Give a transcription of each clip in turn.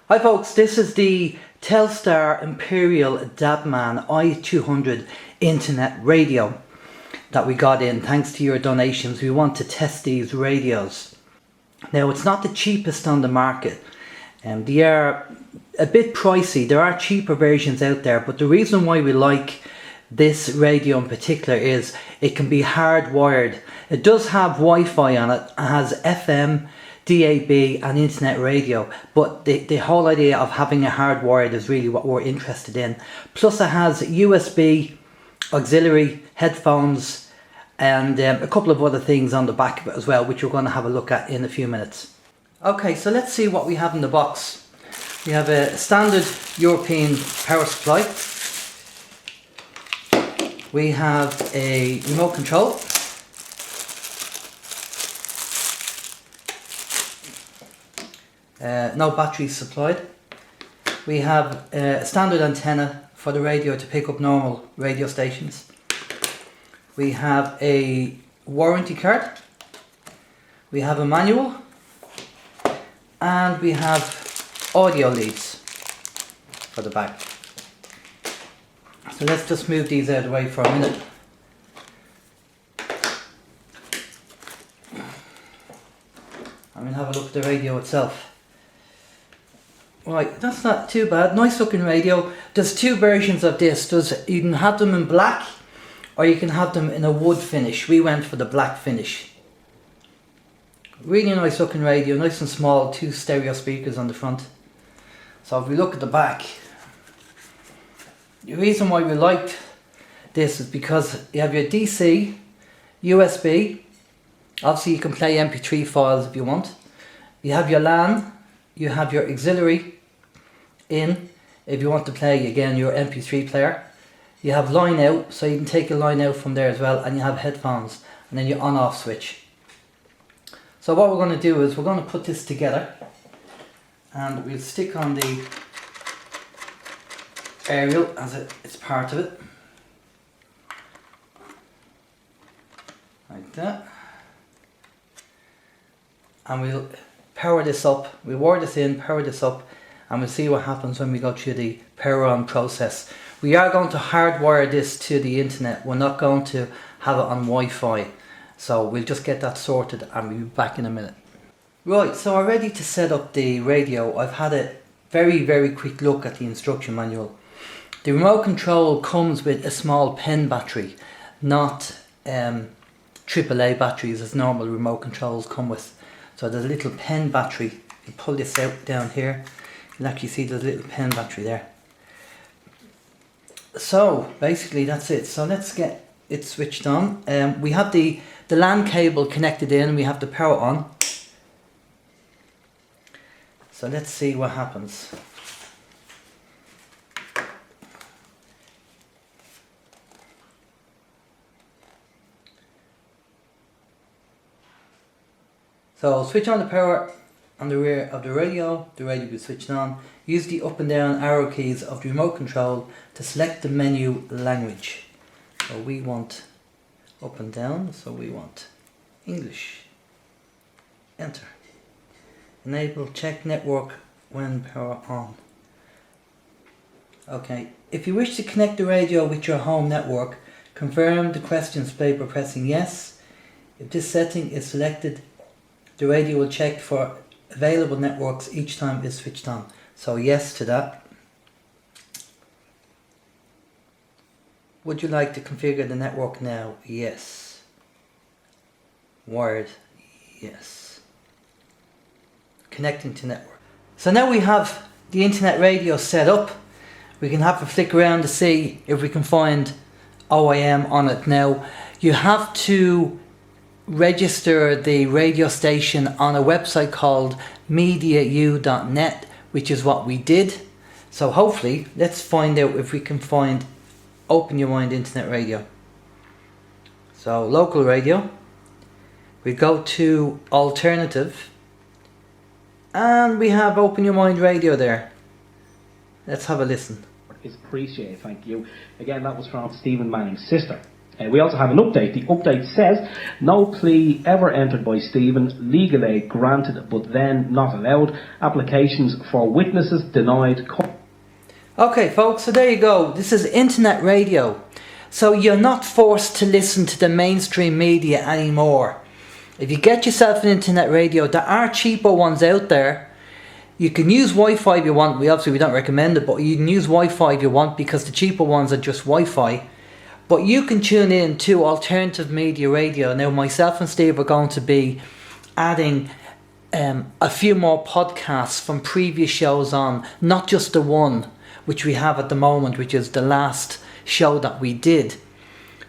Hi folks, this is the Telestar Imperial Dabman i200 internet radio that we got in thanks to your donations. We want to test these radios. Now it's not the cheapest on the market and they are a bit pricey. There are cheaper versions out there, but the reason why we like this radio in particular is it can be hardwired. It does have Wi-Fi on it. It has FM, DAB and internet radio, but the whole idea of having a hardwired is really what we're interested in. Plus it has USB, auxiliary, headphones and a couple of other things on the back of it as well, which we're going to have a look at in a few minutes. Okay, so let's see what we have in the box. We have a standard European power supply. We have a remote control. No batteries supplied. We have a standard antenna for the radio to pick up normal radio stations. We have a warranty card. We have a manual. And we have audio leads for the back. So let's just move these out of the way for a minute. And we'll have a look at the radio itself. Right, that's not too bad. Nice looking radio. There's two versions of this. You can have them in black or you can have them in a wood finish. We went for the black finish. Really nice looking radio, nice and small, two stereo speakers on the front. So if we look at the back, the reason why we liked this is because you have your DC, USB, obviously you can play MP3 files if you want. You have your LAN, you have your auxiliary in if you want to play again your MP3 player. You have line out, so you can take a line out from there as well, and you have headphones and then your on off switch. So what we're going to do is we're going to put this together and we'll stick on the aerial as it's part of it, like that, and we'll power this up. We'll wire this in, power this up, and we'll see what happens when we go through the power on process. We are going to hardwire this to the internet. We're not going to have it on Wi-Fi, so we'll just get that sorted and we'll be back in a minute. Right, so I'm ready to set up the radio. I've had a very quick look at the instruction manual. The remote control comes with a small pen battery, not AAA batteries as normal remote controls come with. So there's a little pen battery. You pull this out down here, you'll actually see there's a little pen battery there. So basically that's it. So let's get it switched on. We have the LAN cable connected in, we have the power on. So let's see what happens. So switch on the power on the rear of the radio will be switched on. Use the up and down arrow keys of the remote control to select the menu language. So we want up and down, so we want English. Enter. Enable check network when power on. Okay, if you wish to connect the radio with your home network, confirm the question displayed by pressing yes. If this setting is selected, the radio will check for available networks each time it's switched on. So yes to that. Would you like to configure the network now? Yes. Wired? Yes. Connecting to network. So now we have the internet radio set up. We can have a flick around to see if we can find OYM on it. Now you have to register the radio station on a website called mediau.net, which is what we did. So hopefully let's find out if we can find Open Your Mind internet radio. So local radio, we go to alternative and we have Open Your Mind radio there. Let's have a listen. It's appreciated, thank you. Again, that was from Stephen Manning's sister. We also have an update. The update says, no plea ever entered by Stephen, legal aid granted but then not allowed, applications for witnesses denied. Okay folks, so there you go. This is internet radio. So you're not forced to listen to the mainstream media anymore. If you get yourself an internet radio, there are cheaper ones out there. You can use Wi-Fi if you want. We don't recommend it, but you can use Wi-Fi if you want, because the cheaper ones are just Wi-Fi. But you can tune in to alternative media radio. Now myself and Steve are going to be adding a few more podcasts from previous shows on, not just the one which we have at the moment, which is the last show that we did.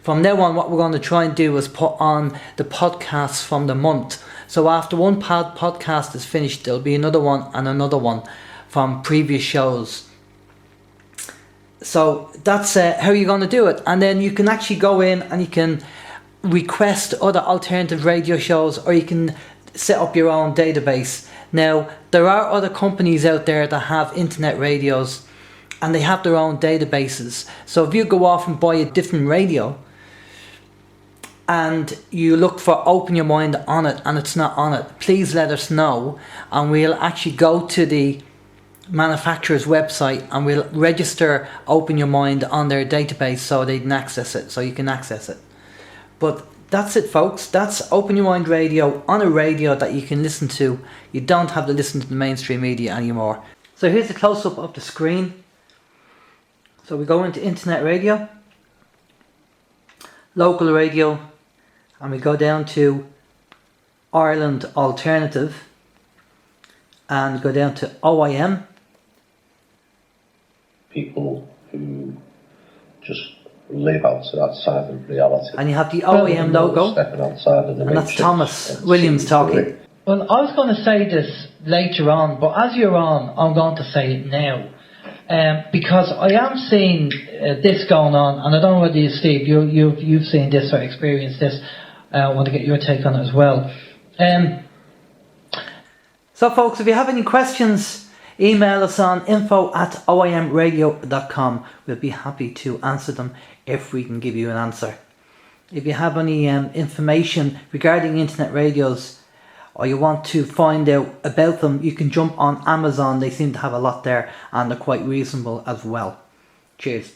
From now on, what we're going to try and do is put on the podcasts from the month. So after one podcast is finished, there'll be another one and another one from previous shows. So that's how you're going to do it. And then you can actually go in and you can request other alternative radio shows, or you can set up your own database. Now, there are other companies out there that have internet radios and they have their own databases. So if you go off and buy a different radio and you look for Open Your Mind on it and it's not on it, please let us know, and we'll actually go to the manufacturer's website and we'll register Open Your Mind on their database so they can access it, so you can access it. But that's it folks, that's Open Your Mind radio on a radio that you can listen to. You don't have to listen to the mainstream media anymore. So here's a close-up of the screen. So we go into internet radio, local radio, and we go down to Ireland Alternative and go down to OYM. People who just live outside of reality. And you have the OYM logo, stepping outside of the and that's Thomas Williams talking. Well, I was going to say this later on, but as you're on, I'm going to say it now. Because I am seeing this going on, and I don't know whether you, Steve, you've seen this or experienced this. I want to get your take on it as well. So folks, if you have any questions, email us on info@oymradio.com. We'll be happy to answer them if we can give you an answer. If you have any information regarding internet radios, or you want to find out about them, you can jump on Amazon. They seem to have a lot there and they're quite reasonable as well. Cheers.